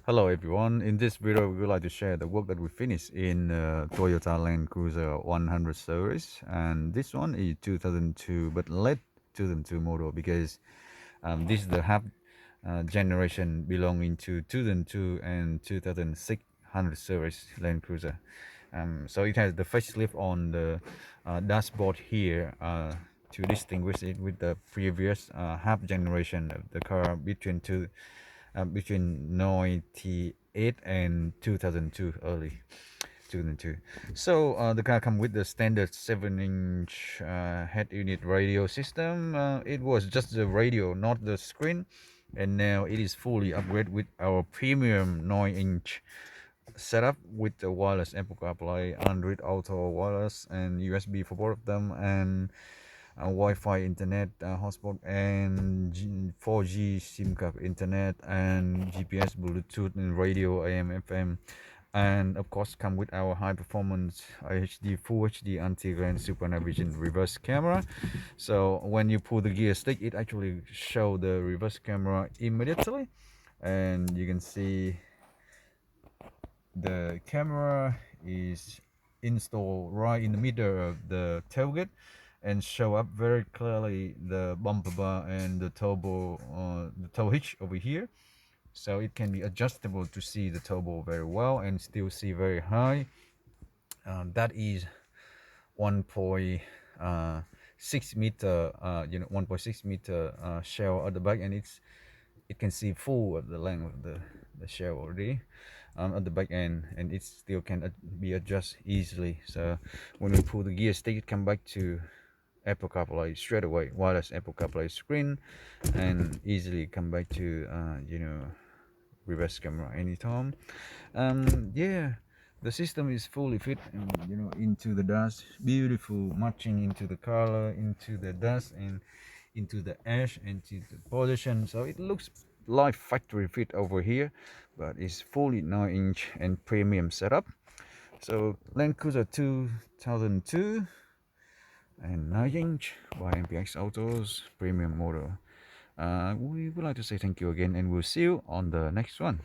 Hello everyone, in this video we would like to share the work that we finished in Toyota Land Cruiser 100 series, and this one is 2002 but late 2002 model because this is the half generation belonging to 2002 and 2006 100 series Land Cruiser. So it has the facelift on the dashboard here to distinguish it with the previous half generation of the car between 98 and 2002, early 2002. So the car come with the standard 7-inch head unit radio system. It was just the radio, not the screen, and now it is fully upgraded with our premium 9-inch setup with the wireless Apple CarPlay, Android Auto wireless, and USB for both of them, and Wi-Fi internet hotspot, and 4G SIM card internet, and GPS, Bluetooth, and radio, AM, FM, and of course come with our high performance AHD Full HD anti-glare super night vision reverse camera. So when you pull the gear stick, it actually show the reverse camera immediately, and you can see the camera is installed right in the middle of the tailgate and show up very clearly the bumper bar and the the tow hitch over here, so it can be adjustable to see the turbo very well and still see very high. That is 1.6 meter 1.6 meter shell at the back, and it can see full of the length of the shell already at the back end, and it still can be adjusted easily. So when we pull the gear stick, it come back to Apple CarPlay straight away, wireless Apple CarPlay screen, and easily come back to reverse camera anytime. Yeah, the system is fully fit, into the dust, beautiful matching into the color, into the dust, and into the ash, into the position. So it looks like factory fit over here, but it's fully 9-inch and premium setup. So Land Cruiser 2002 and 9-inch by MPX Autos premium model. We would like to say thank you again, and we'll see you on the next one.